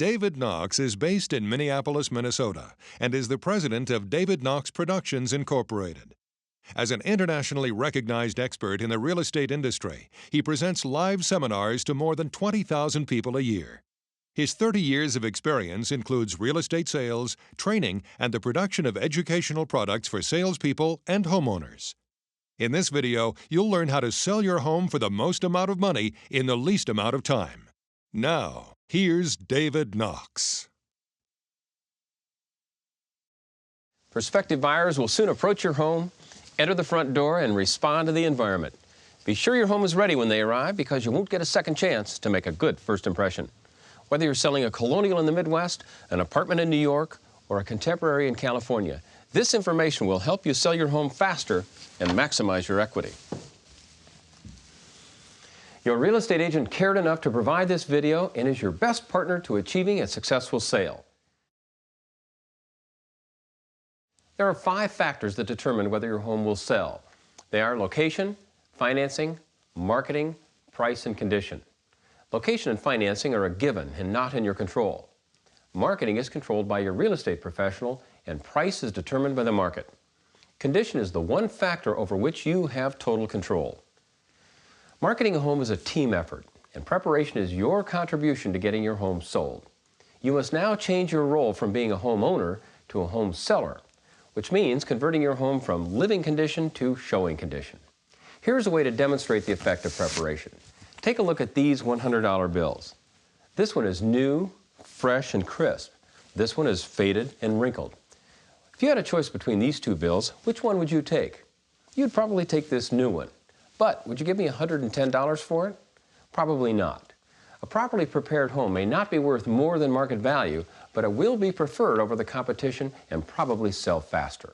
David Knox is based in Minneapolis, Minnesota, and is the president of David Knox Productions, Incorporated. As an internationally recognized expert in the real estate industry, he presents live seminars to more than 20,000 people a year. His 30 years of experience includes real estate sales, training, and the production of educational products for salespeople and homeowners. In this video, you'll learn how to sell your home for the most amount of money in the least amount of time. Now, here's David Knox. Prospective buyers will soon approach your home, enter the front door, and respond to the environment. Be sure your home is ready when they arrive, because you won't get a second chance to make a good first impression. Whether you're selling a colonial in the Midwest, an apartment in New York, or a contemporary in California, this information will help you sell your home faster and maximize your equity. Your real estate agent cared enough to provide this video and is your best partner to achieving a successful sale. There are 5 factors that determine whether your home will sell. They are location, financing, marketing, price, and condition. Location and financing are a given and not in your control. Marketing is controlled by your real estate professional, and price is determined by the market. Condition is the one factor over which you have total control. Marketing a home is a team effort, and preparation is your contribution to getting your home sold. You must now change your role from being a homeowner to a home seller, which means converting your home from living condition to showing condition. Here's a way to demonstrate the effect of preparation. Take a look at these $100 bills. This one is new, fresh, and crisp. This one is faded and wrinkled. If you had a choice between these 2 bills, which one would you take? You'd probably take this new one. But would you give me $110 for it? Probably not. A properly prepared home may not be worth more than market value, but it will be preferred over the competition and probably sell faster.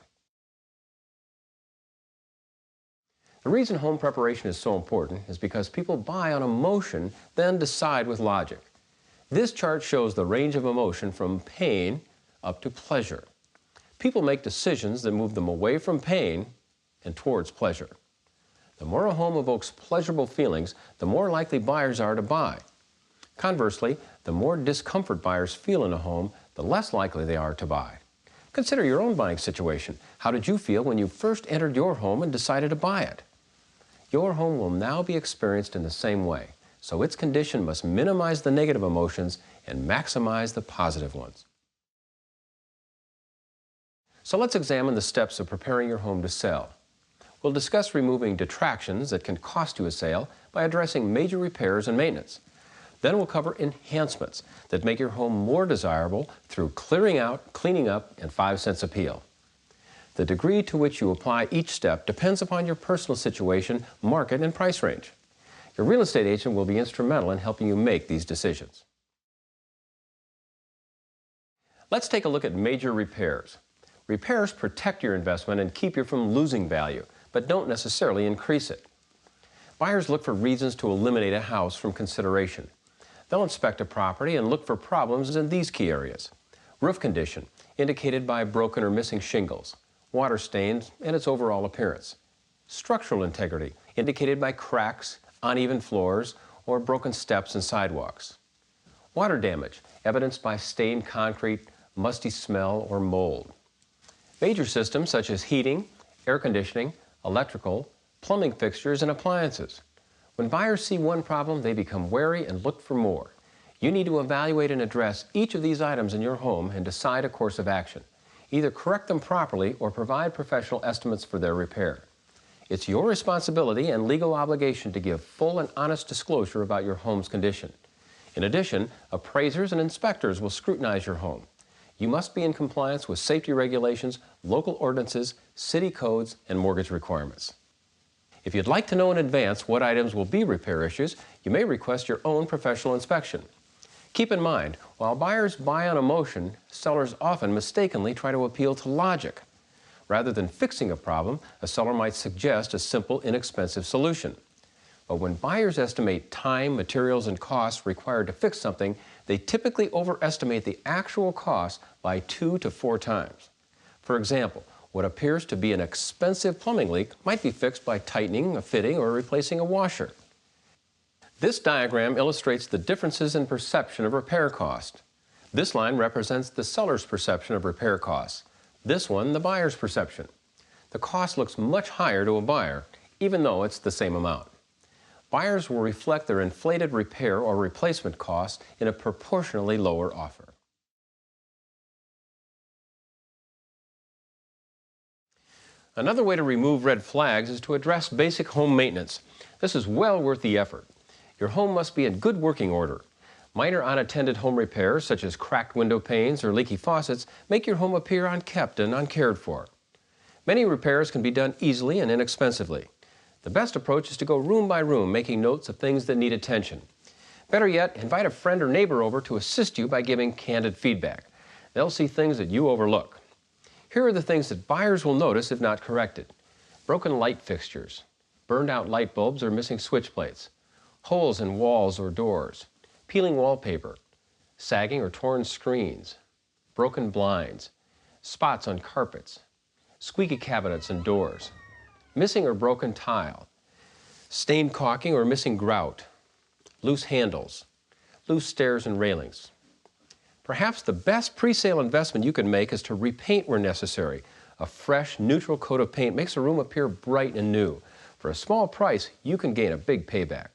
The reason home preparation is so important is because people buy on emotion, then decide with logic. This chart shows the range of emotion from pain up to pleasure. People make decisions that move them away from pain and towards pleasure. The more a home evokes pleasurable feelings, the more likely buyers are to buy. Conversely, the more discomfort buyers feel in a home, the less likely they are to buy. Consider your own buying situation. How did you feel when you first entered your home and decided to buy it? Your home will now be experienced in the same way, so its condition must minimize the negative emotions and maximize the positive ones. So let's examine the steps of preparing your home to sell. We'll discuss removing detractions that can cost you a sale by addressing major repairs and maintenance. Then we'll cover enhancements that make your home more desirable through clearing out, cleaning up, and 5 cents appeal. The degree to which you apply each step depends upon your personal situation, market, and price range. Your real estate agent will be instrumental in helping you make these decisions. Let's take a look at major repairs. Repairs protect your investment and keep you from losing value, but don't necessarily increase it. Buyers look for reasons to eliminate a house from consideration. They'll inspect a property and look for problems in these key areas. Roof condition, indicated by broken or missing shingles. Water stains, and its overall appearance. Structural integrity, indicated by cracks, uneven floors, or broken steps and sidewalks. Water damage, evidenced by stained concrete, musty smell, or mold. Major systems such as heating, air conditioning, electrical, plumbing fixtures, and appliances. When buyers see one problem, they become wary and look for more. You need to evaluate and address each of these items in your home and decide a course of action. Either correct them properly or provide professional estimates for their repair. It's your responsibility and legal obligation to give full and honest disclosure about your home's condition. In addition, appraisers and inspectors will scrutinize your home. You must be in compliance with safety regulations, local ordinances, city codes, and mortgage requirements. If you'd like to know in advance what items will be repair issues, you may request your own professional inspection. Keep in mind, while buyers buy on emotion, sellers often mistakenly try to appeal to logic. Rather than fixing a problem, a seller might suggest a simple, inexpensive solution. But when buyers estimate time, materials, and costs required to fix something, they typically overestimate the actual cost by 2 to 4 times. For example, what appears to be an expensive plumbing leak might be fixed by tightening a fitting or replacing a washer. This diagram illustrates the differences in perception of repair cost. This line represents the seller's perception of repair costs. This one, the buyer's perception. The cost looks much higher to a buyer, even though it's the same amount. Buyers will reflect their inflated repair or replacement costs in a proportionally lower offer. Another way to remove red flags is to address basic home maintenance. This is well worth the effort. Your home must be in good working order. Minor unattended home repairs, such as cracked window panes or leaky faucets, make your home appear unkept and uncared for. Many repairs can be done easily and inexpensively. The best approach is to go room by room, making notes of things that need attention. Better yet, invite a friend or neighbor over to assist you by giving candid feedback. They'll see things that you overlook. Here are the things that buyers will notice if not corrected. Broken light fixtures, burned out light bulbs or missing switch plates, holes in walls or doors, peeling wallpaper, sagging or torn screens, broken blinds, spots on carpets, squeaky cabinets and doors, missing or broken tile, stained caulking or missing grout, loose handles, loose stairs and railings. Perhaps the best pre-sale investment you can make is to repaint where necessary. A fresh, neutral coat of paint makes a room appear bright and new. For a small price, you can gain a big payback.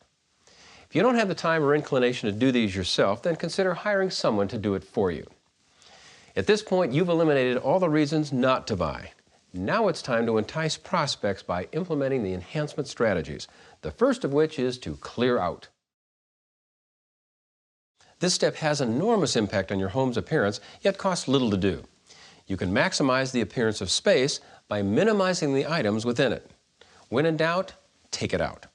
If you don't have the time or inclination to do these yourself, then consider hiring someone to do it for you. At this point, you've eliminated all the reasons not to buy. Now it's time to entice prospects by implementing the enhancement strategies, the first of which is to clear out. This step has enormous impact on your home's appearance, yet costs little to do. You can maximize the appearance of space by minimizing the items within it. When in doubt, take it out.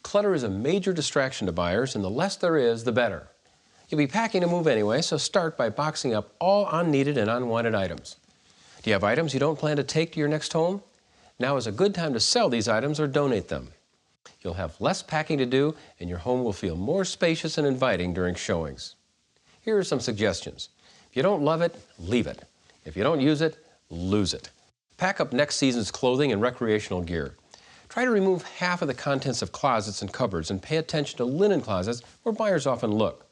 Clutter is a major distraction to buyers, and the less there is, the better. You'll be packing to move anyway, so start by boxing up all unneeded and unwanted items. Do you have items you don't plan to take to your next home? Now is a good time to sell these items or donate them. You'll have less packing to do, and your home will feel more spacious and inviting during showings. Here are some suggestions. If you don't love it, leave it. If you don't use it, lose it. Pack up next season's clothing and recreational gear. Try to remove half of the contents of closets and cupboards and pay attention to linen closets where buyers often look.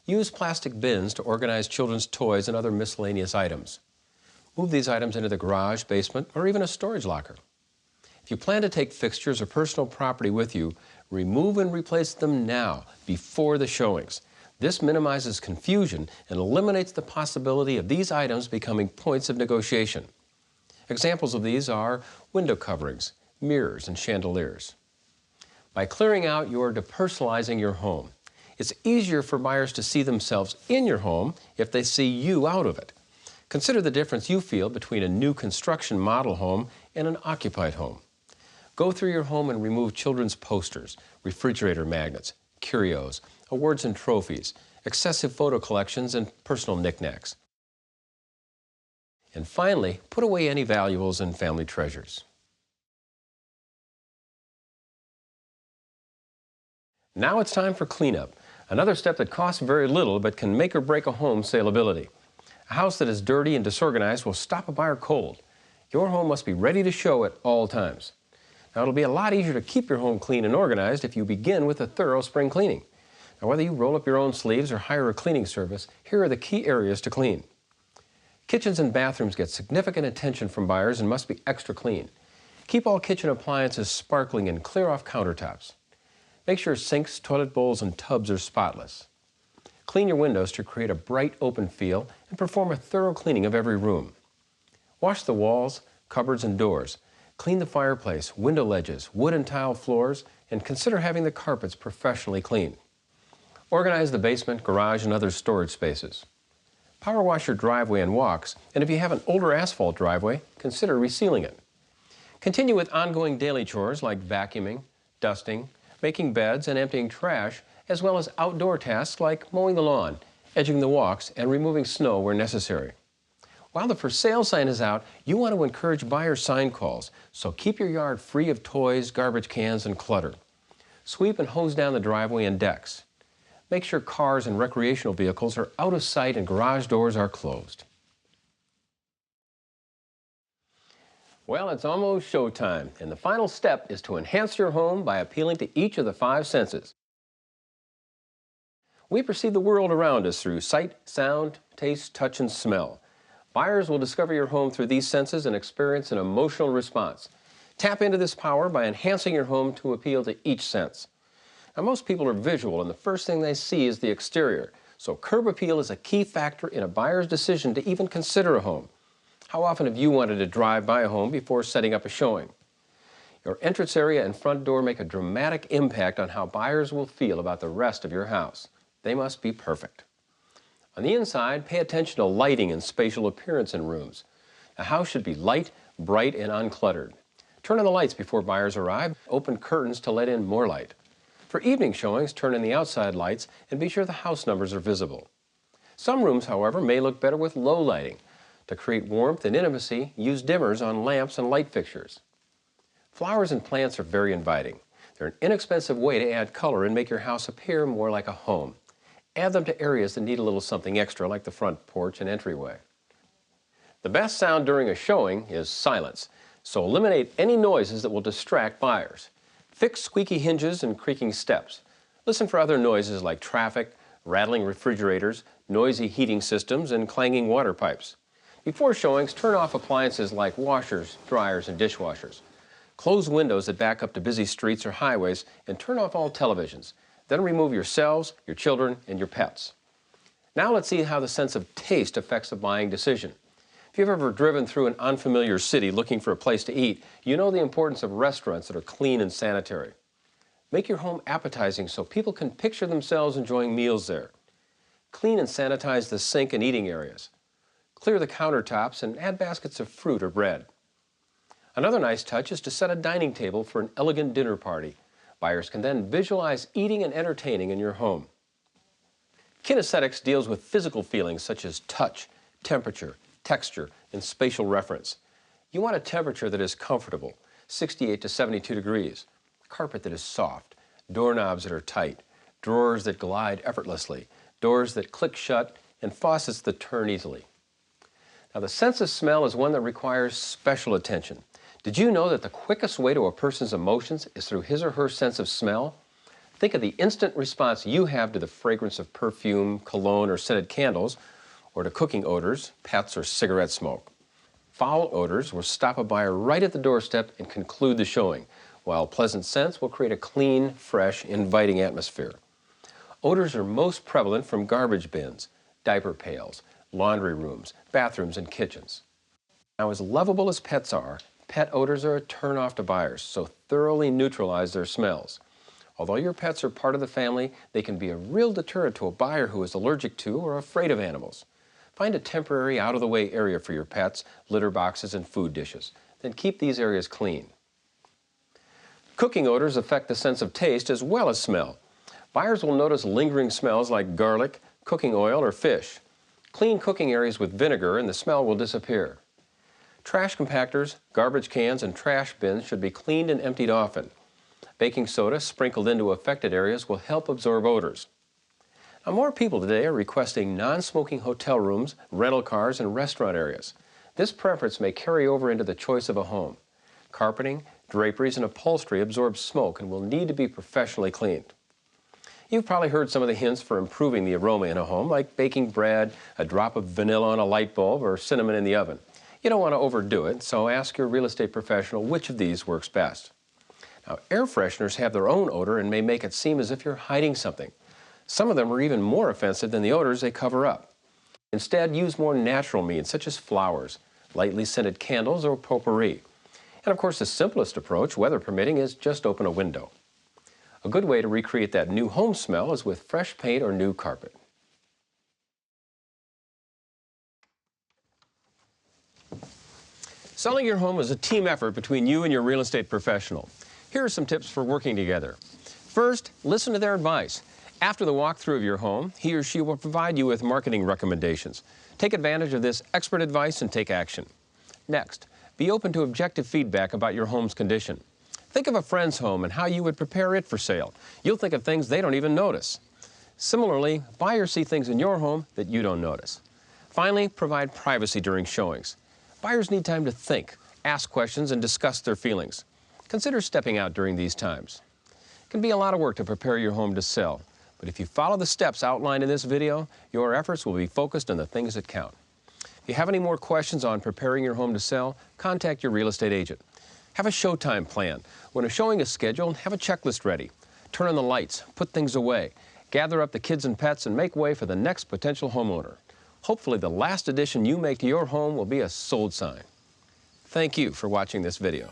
Use plastic bins to organize children's toys and other miscellaneous items. Move these items into the garage, basement, or even a storage locker. If you plan to take fixtures or personal property with you, remove and replace them now, before the showings. This minimizes confusion and eliminates the possibility of these items becoming points of negotiation. Examples of these are window coverings, mirrors, and chandeliers. By clearing out, you are depersonalizing your home. It's easier for buyers to see themselves in your home if they see you out of it. Consider the difference you feel between a new construction model home and an occupied home. Go through your home and remove children's posters, refrigerator magnets, curios, awards and trophies, excessive photo collections, and personal knickknacks. And finally, put away any valuables and family treasures. Now it's time for cleanup, another step that costs very little but can make or break a home's saleability. A house that is dirty and disorganized will stop a buyer cold. Your home must be ready to show at all times. Now, it'll be a lot easier to keep your home clean and organized if you begin with a thorough spring cleaning. Now, whether you roll up your own sleeves or hire a cleaning service, here are the key areas to clean. Kitchens and bathrooms get significant attention from buyers and must be extra clean. Keep all kitchen appliances sparkling and clear off countertops. Make sure sinks, toilet bowls, and tubs are spotless. Clean your windows to create a bright, open feel and perform a thorough cleaning of every room. Wash the walls, cupboards, and doors. Clean the fireplace, window ledges, wood and tile floors, and consider having the carpets professionally cleaned. Organize the basement, garage, and other storage spaces. Power wash your driveway and walks, and if you have an older asphalt driveway, consider resealing it. Continue with ongoing daily chores like vacuuming, dusting, making beds, and emptying trash, as well as outdoor tasks like mowing the lawn, edging the walks, and removing snow where necessary. While the for sale sign is out, you want to encourage buyer sign calls, so keep your yard free of toys, garbage cans, and clutter. Sweep and hose down the driveway and decks. Make sure cars and recreational vehicles are out of sight and garage doors are closed. Well, it's almost showtime, and the final step is to enhance your home by appealing to each of the 5 senses. We perceive the world around us through sight, sound, taste, touch, and smell. Buyers will discover your home through these senses and experience an emotional response. Tap into this power by enhancing your home to appeal to each sense. Now, most people are visual, and the first thing they see is the exterior. So curb appeal is a key factor in a buyer's decision to even consider a home. How often have you wanted to drive by a home before setting up a showing? Your entrance area and front door make a dramatic impact on how buyers will feel about the rest of your house. They must be perfect. On the inside, pay attention to lighting and spatial appearance in rooms. A house should be light, bright, and uncluttered. Turn on the lights before buyers arrive. Open curtains to let in more light. For evening showings, turn in the outside lights and be sure the house numbers are visible. Some rooms, however, may look better with low lighting. To create warmth and intimacy, use dimmers on lamps and light fixtures. Flowers and plants are very inviting. They're an inexpensive way to add color and make your house appear more like a home. Add them to areas that need a little something extra, like the front porch and entryway. The best sound during a showing is silence, so eliminate any noises that will distract buyers. Fix squeaky hinges and creaking steps. Listen for other noises like traffic, rattling refrigerators, noisy heating systems, and clanging water pipes. Before showings, turn off appliances like washers, dryers, and dishwashers. Close windows that back up to busy streets or highways and turn off all televisions. Then remove yourselves, your children, and your pets. Now let's see how the sense of taste affects the buying decision. If you've ever driven through an unfamiliar city looking for a place to eat, you know the importance of restaurants that are clean and sanitary. Make your home appetizing so people can picture themselves enjoying meals there. Clean and sanitize the sink and eating areas. Clear the countertops and add baskets of fruit or bread. Another nice touch is to set a dining table for an elegant dinner party. Buyers can then visualize eating and entertaining in your home. Kinesthetics deals with physical feelings such as touch, temperature, texture, and spatial reference. You want a temperature that is comfortable, 68 to 72 degrees, carpet that is soft, doorknobs that are tight, drawers that glide effortlessly, doors that click shut, and faucets that turn easily. Now, the sense of smell is one that requires special attention. Did you know that the quickest way to a person's emotions is through his or her sense of smell? Think of the instant response you have to the fragrance of perfume, cologne, or scented candles, or to cooking odors, pets, or cigarette smoke. Foul odors will stop a buyer right at the doorstep and conclude the showing, while pleasant scents will create a clean, fresh, inviting atmosphere. Odors are most prevalent from garbage bins, diaper pails, laundry rooms, bathrooms, and kitchens. Now, as lovable as pets are, pet odors are a turn-off to buyers, so thoroughly neutralize their smells. Although your pets are part of the family, they can be a real deterrent to a buyer who is allergic to or afraid of animals. Find a temporary out-of-the-way area for your pets, litter boxes, and food dishes. Then keep these areas clean. Cooking odors affect the sense of taste as well as smell. Buyers will notice lingering smells like garlic, cooking oil, or fish. Clean cooking areas with vinegar and the smell will disappear. Trash compactors, garbage cans, and trash bins should be cleaned and emptied often. Baking soda sprinkled into affected areas will help absorb odors. Now, more people today are requesting non-smoking hotel rooms, rental cars, and restaurant areas. This preference may carry over into the choice of a home. Carpeting, draperies, and upholstery absorb smoke and will need to be professionally cleaned. You've probably heard some of the hints for improving the aroma in a home, like baking bread, a drop of vanilla on a light bulb, or cinnamon in the oven. You don't want to overdo it, so ask your real estate professional which of these works best. Now, air fresheners have their own odor and may make it seem as if you're hiding something. Some of them are even more offensive than the odors they cover up. Instead, use more natural means, such as flowers, lightly scented candles, or potpourri. And of course, the simplest approach, weather permitting, is just open a window. A good way to recreate that new home smell is with fresh paint or new carpet. Selling your home is a team effort between you and your real estate professional. Here are some tips for working together. First, listen to their advice. After the walkthrough of your home, he or she will provide you with marketing recommendations. Take advantage of this expert advice and take action. Next, be open to objective feedback about your home's condition. Think of a friend's home and how you would prepare it for sale. You'll think of things they don't even notice. Similarly, buyers see things in your home that you don't notice. Finally, provide privacy during showings. Buyers need time to think, ask questions, and discuss their feelings. Consider stepping out during these times. It can be a lot of work to prepare your home to sell, But if you follow the steps outlined in this video, your efforts will be focused on the things that count. If you have any more questions on preparing your home to sell, contact your real estate agent. Have a showtime plan. When a showing is scheduled, have a checklist ready. Turn on the lights, put things away, gather up the kids and pets, and make way for the next potential homeowner. Hopefully the last addition you make to your home will be a sold sign. Thank you for watching this video.